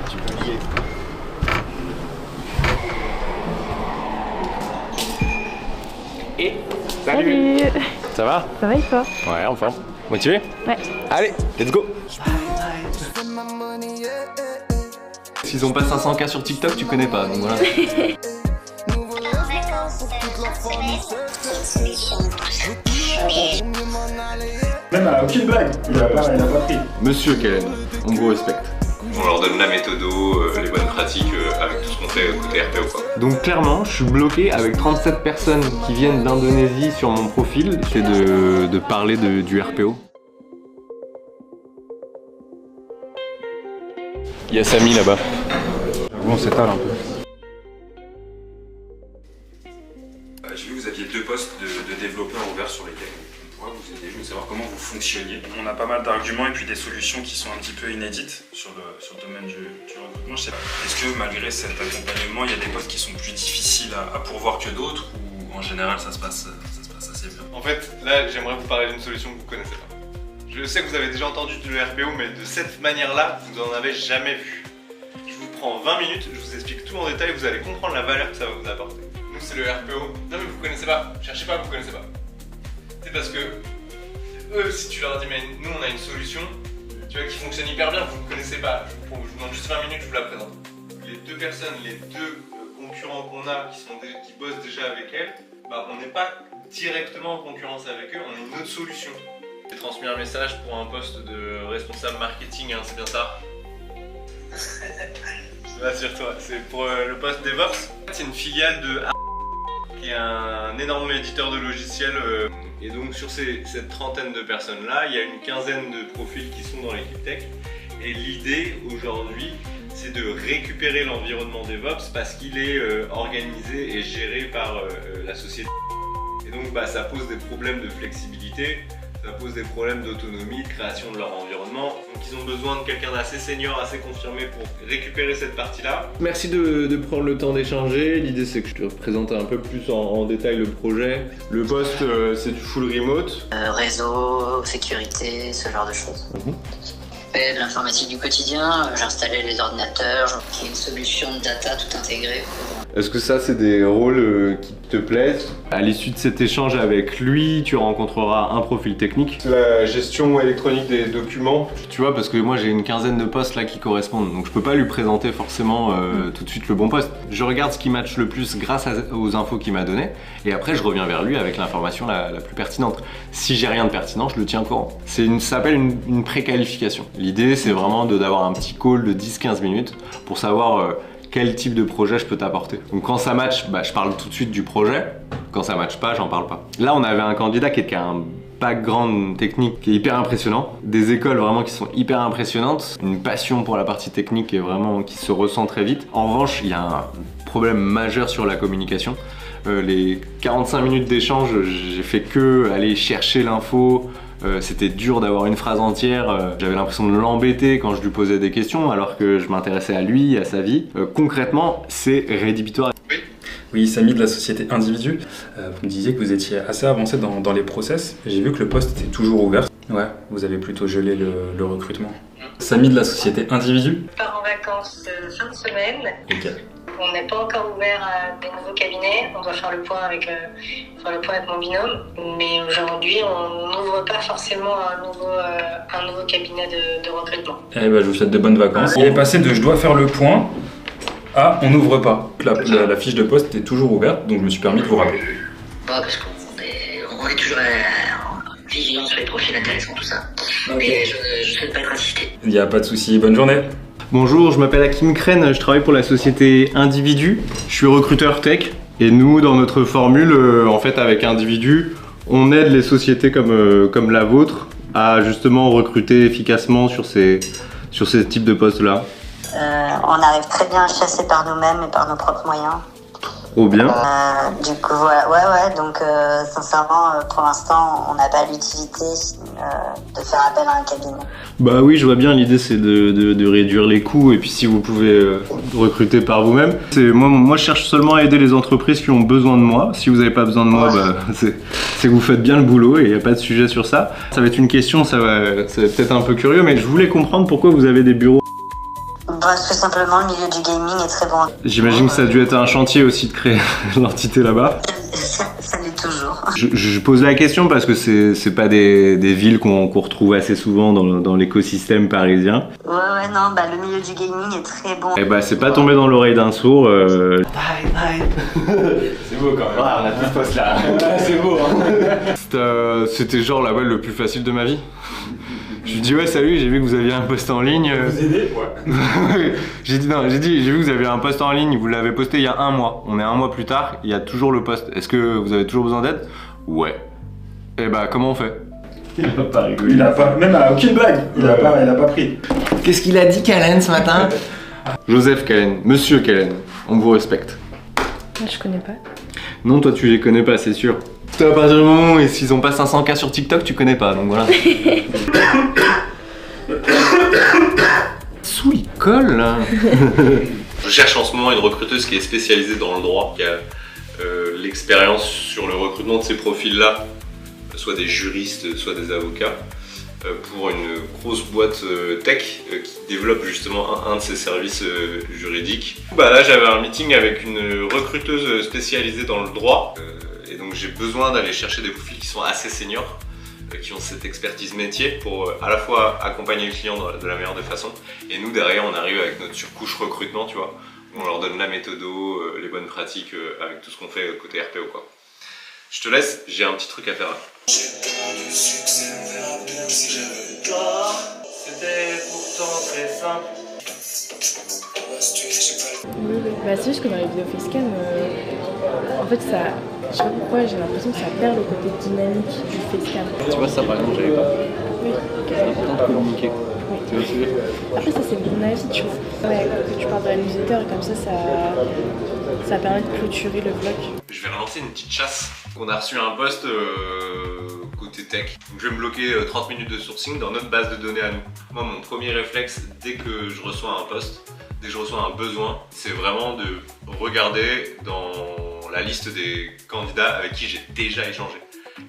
Tu peux lier. Et salut. Ça va? Ça va et toi? Ouais, en forme. Motivé? Ouais. Allez, let's go. S'ils ont pas 500K sur TikTok, tu connais pas, donc voilà. Même aucune blague, il a pas pris. Monsieur Kellen, on vous respecte. On leur donne la méthode, les bonnes pratiques avec tout ce qu'on fait côté RPO quoi. Donc clairement, je suis bloqué avec 37 personnes qui viennent d'Indonésie sur mon profil. C'est de parler du RPO. Il y a Samy là-bas. Bon, on s'étale un peu. J'ai vu que vous aviez 2 postes de développeurs ouverts sur lesquels on pourra vous aider. Je veux savoir comment vous fonctionniez. On a pas mal d'arguments et puis des solutions qui sont un petit peu inédites sur le domaine du recrutement. Est-ce que malgré cet accompagnement, il y a des postes qui sont plus difficiles à pourvoir que d'autres ou en général ça se passe assez bien? En fait, là j'aimerais vous parler d'une solution que vous connaissez pas. Je sais que vous avez déjà entendu du RPO, mais de cette manière-là, vous n'en avez jamais vu. Je vous prends 20 minutes, je vous explique tout en détail, vous allez comprendre la valeur que ça va vous apporter. Nous c'est le RPO. Non mais vous connaissez pas, cherchez pas, vous connaissez pas. C'est parce que eux, si tu leur dis mais nous on a une solution, tu vois, qui fonctionne hyper bien, vous ne connaissez pas. Je vous demande juste 20 minutes, je vous la présente. Les 2 personnes, les 2 concurrents qu'on a qui bossent déjà avec elles, bah, on n'est pas directement en concurrence avec eux, on a une autre solution. J'ai transmis un message pour un poste de responsable marketing, hein, c'est bien ça? Rassure-toi, c'est pour le poste DevOps. C'est une filiale de qui est un énorme éditeur de logiciels. Et donc sur cette trentaine de personnes-là, il y a une quinzaine de profils qui sont dans l'équipe tech. Et l'idée aujourd'hui, c'est de récupérer l'environnement DevOps parce qu'il est organisé et géré par la société. Et donc bah, ça pose des problèmes de flexibilité, ça pose des problèmes d'autonomie, de création de leur environnement. Donc ils ont besoin de quelqu'un d'assez senior, assez confirmé pour récupérer cette partie-là. Merci de prendre le temps d'échanger. L'idée c'est que je te présente un peu plus en détail le projet. Le poste c'est du full remote. Réseau, sécurité, ce genre de choses. Je fais de l'informatique du quotidien, j'installais les ordinateurs, j'ai une solution de data tout intégrée. Est-ce que ça c'est des rôles qui te plaisent? À l'issue de cet échange avec lui, tu rencontreras un profil technique. La gestion électronique des documents. Tu vois, parce que moi j'ai une quinzaine de postes là qui correspondent, donc je peux pas lui présenter forcément tout de suite le bon poste. Je regarde ce qui match le plus grâce aux infos qu'il m'a données, et après je reviens vers lui avec l'information la plus pertinente. Si j'ai rien de pertinent, je le tiens au courant. Ça s'appelle une préqualification. L'idée c'est vraiment d'avoir un petit call de 10-15 minutes pour savoir quel type de projet je peux t'apporter. Donc quand ça match, bah, je parle tout de suite du projet. Quand ça match pas, j'en parle pas. Là on avait un candidat qui a un background technique qui est hyper impressionnant, des écoles vraiment qui sont hyper impressionnantes, une passion pour la partie technique qui se ressent très vite. En revanche, il y a un problème majeur sur la communication. Les 45 minutes d'échange, j'ai fait que aller chercher l'info. C'était dur d'avoir une phrase entière, j'avais l'impression de l'embêter quand je lui posais des questions alors que je m'intéressais à lui, à sa vie. Concrètement, c'est rédhibitoire. Oui, Samy de la société Individu. Vous me disiez que vous étiez assez avancé dans les process. J'ai vu que le poste était toujours ouvert. Ouais, vous avez plutôt gelé le recrutement. Samy de la société Individu. Je pars en vacances fin de semaine. Ok. On n'est pas encore ouvert à des nouveaux cabinets. On doit faire le point avec mon binôme. Mais aujourd'hui, on n'ouvre pas forcément un nouveau cabinet de recrutement. Eh ben, je vous souhaite de bonnes vacances. Il est passé de je dois faire le point à on n'ouvre pas. La fiche de poste est toujours ouverte, donc je me suis permis de vous rappeler. Bah, parce qu'on est toujours vigilant sur les profils intéressants, tout ça. Okay. Et je ne souhaite pas être assisté. Il n'y a pas de souci, bonne journée. Bonjour, je m'appelle Hakim Kren, je travaille pour la société Individu. Je suis recruteur tech et nous, dans notre formule, en fait avec Individu, on aide les sociétés comme la vôtre à justement recruter efficacement sur ces types de postes-là. On arrive très bien à chasser par nous-mêmes et par nos propres moyens. Trop bien. Du coup, voilà, ouais, donc sincèrement, pour l'instant, on n'a pas l'utilité de faire appel à un cabinet. Bah oui, je vois bien, l'idée c'est de réduire les coûts et puis si vous pouvez recruter par vous-même. Moi je cherche seulement à aider les entreprises qui ont besoin de moi. Si vous n'avez pas besoin de moi, bah, c'est que vous faites bien le boulot et il n'y a pas de sujet sur ça. Ça va être une question, ça va être peut-être un peu curieux, mais je voulais comprendre pourquoi vous avez des bureaux. Parce que simplement le milieu du gaming est très bon. J'imagine que ça a dû être un chantier aussi de créer l'entité là-bas. Ça l'est toujours. Je pose la question parce que c'est pas des villes qu'on retrouve assez souvent dans l'écosystème parisien. Ouais, non, bah le milieu du gaming est très bon. Et bah c'est pas tombé dans l'oreille d'un sourd. C'est beau quand même. Ah, on a tout ce poste là. C'est beau, hein. C'était genre la balle le plus facile de ma vie. Je lui dis ouais salut, j'ai vu que vous aviez un post en ligne. Vous aider? Ouais. J'ai vu que vous aviez un post en ligne, vous l'avez posté il y a 1 mois. On est 1 mois plus tard, il y a toujours le post. Est-ce que vous avez toujours besoin d'aide? Ouais. Et bah comment on fait? Il a pas rigolé. Il a pas, même aucune blague. Il a pas pris. Qu'est-ce qu'il a dit Kalen ce matin? Joseph Kalen, Monsieur Kalen, on vous respecte. Je connais pas. Non, toi tu les connais pas, c'est sûr. Toi, à partir du moment où s'ils ont pas 500K sur TikTok, tu connais pas, donc voilà. Sous il colle là. Je cherche en ce moment une recruteuse qui est spécialisée dans le droit, qui a l'expérience sur le recrutement de ces profils-là, soit des juristes, soit des avocats, pour une grosse boîte tech qui développe justement un de ses services juridiques. Bah là j'avais un meeting avec une recruteuse spécialisée dans le droit, et donc j'ai besoin d'aller chercher des profils qui sont assez seniors, qui ont cette expertise métier pour à la fois accompagner le client de la meilleure des façons, et nous derrière on arrive avec notre surcouche recrutement, tu vois, où on leur donne la méthodo, les bonnes pratiques avec tout ce qu'on fait côté RPO quoi. Je te laisse, j'ai un petit truc à faire là. C'était pourtant très simple. Oui. Bah, c'est juste que dans les vidéos facecam, en fait, ça, je sais pas pourquoi, j'ai l'impression que ça perd le côté dynamique du facecam. Tu vois, ça par exemple, j'avais pas. Oui. C'est important de communiquer. Oui. Tu vois ce que je veux dire? Après, ça, c'est mon avis, tu vois. Ouais, que tu parles de la newsletter, comme ça permet de clôturer le vlog. Je vais relancer une petite chasse. On a reçu un post côté tech. Donc je vais me bloquer 30 minutes de sourcing dans notre base de données à nous. Moi, mon premier réflexe, dès que je reçois un post, dès que je reçois un besoin, c'est vraiment de regarder dans la liste des candidats avec qui j'ai déjà échangé.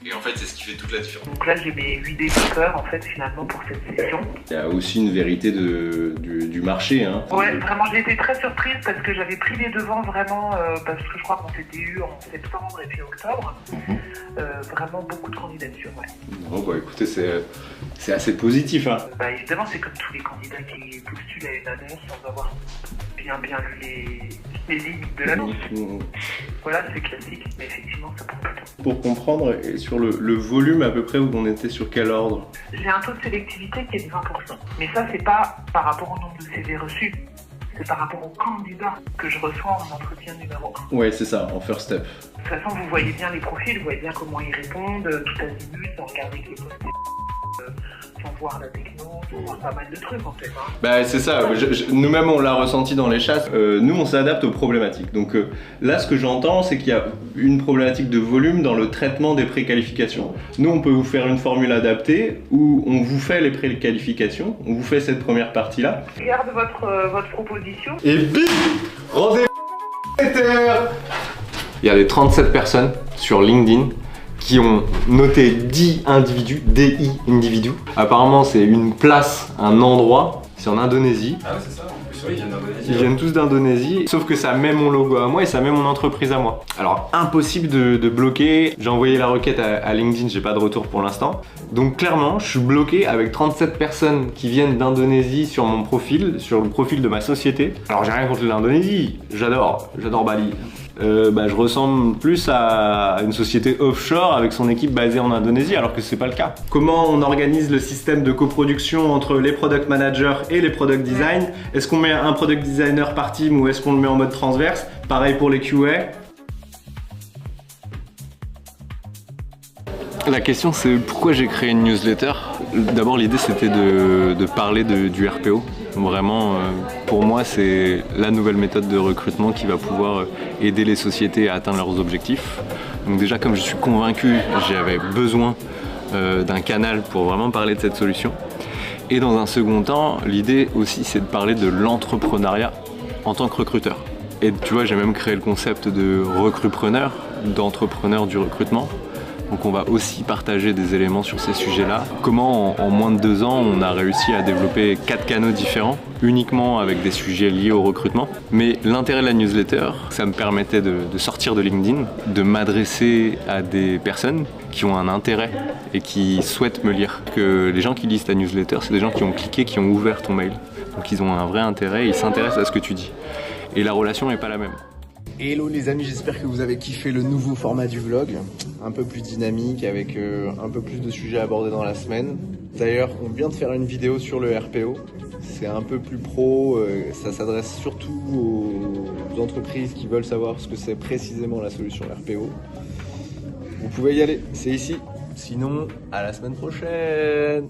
Et en fait, c'est ce qui fait toute la différence. Donc là, j'ai mes 8 développeurs en fait finalement pour cette session. Il y a aussi une vérité du marché. Hein. Ouais, vraiment, j'ai été très surprise parce que j'avais pris les devants vraiment, parce que je crois qu'on s'était eu en septembre et puis octobre. Vraiment beaucoup de candidatures, ouais. Oh, bah écoutez, c'est assez positif. Hein. Bah évidemment, c'est comme tous les candidats qui postulent à une annonce sans avoir bien lu les lignes de l'annonce. Voilà, c'est classique, mais effectivement, ça prend plus de temps. Pour comprendre, sur le volume à peu près, où on était sur quel ordre? J'ai un taux de sélectivité qui est de 20%. Mais ça, c'est pas par rapport au nombre de CV reçus. C'est par rapport aux candidats que je reçois en entretien numéro 1. Ouais, c'est ça, en first step. De toute façon, vous voyez bien les profils, vous voyez bien comment ils répondent, tout azimut, sans regarder que les postes, sans voir la techno, sans voir pas mal de trucs en fait. Hein. Bah c'est ça, nous-mêmes on l'a ressenti dans les chasses, nous on s'adapte aux problématiques. Donc là ce que j'entends c'est qu'il y a une problématique de volume dans le traitement des préqualifications. Nous on peut vous faire une formule adaptée où on vous fait les préqualifications, on vous fait cette première partie-là. Regarde votre proposition. Et bim, rendez-vous. Il y a les 37 personnes sur LinkedIn qui ont noté 10 individus, DI individus. Apparemment c'est une place, un endroit, c'est en Indonésie. Ah ouais c'est ça, en plus oui, ils viennent d'Indonésie. Ils viennent tous d'Indonésie, sauf que ça met mon logo à moi et ça met mon entreprise à moi. Alors impossible de bloquer, j'ai envoyé la requête à LinkedIn, j'ai pas de retour pour l'instant. Donc clairement je suis bloqué avec 37 personnes qui viennent d'Indonésie sur mon profil, sur le profil de ma société. Alors j'ai rien contre l'Indonésie, j'adore Bali. Je ressemble plus à une société offshore avec son équipe basée en Indonésie alors que c'est pas le cas. Comment on organise le système de coproduction entre les product managers et les product design? Est-ce qu'on met un product designer par team ou est-ce qu'on le met en mode transverse? Pareil pour les QA. La question c'est pourquoi j'ai créé une newsletter. D'abord l'idée c'était de parler du RPO. Vraiment pour moi c'est la nouvelle méthode de recrutement qui va pouvoir aider les sociétés à atteindre leurs objectifs. Donc déjà comme je suis convaincu, j'avais besoin d'un canal pour vraiment parler de cette solution. Et dans un second temps, l'idée aussi c'est de parler de l'entrepreneuriat en tant que recruteur. Et tu vois j'ai même créé le concept de recrupreneur, d'entrepreneur du recrutement. Donc on va aussi partager des éléments sur ces sujets-là. Comment en moins de 2 ans on a réussi à développer 4 canaux différents, uniquement avec des sujets liés au recrutement. Mais l'intérêt de la newsletter, ça me permettait de sortir de LinkedIn, de m'adresser à des personnes qui ont un intérêt et qui souhaitent me lire. Que les gens qui lisent ta newsletter, c'est des gens qui ont cliqué, qui ont ouvert ton mail. Donc ils ont un vrai intérêt, ils s'intéressent à ce que tu dis. Et la relation n'est pas la même. Hello les amis, j'espère que vous avez kiffé le nouveau format du vlog, un peu plus dynamique avec un peu plus de sujets abordés dans la semaine. D'ailleurs, on vient de faire une vidéo sur le RPO, c'est un peu plus pro, ça s'adresse surtout aux entreprises qui veulent savoir ce que c'est précisément la solution RPO. Vous pouvez y aller, c'est ici. Sinon, à la semaine prochaine.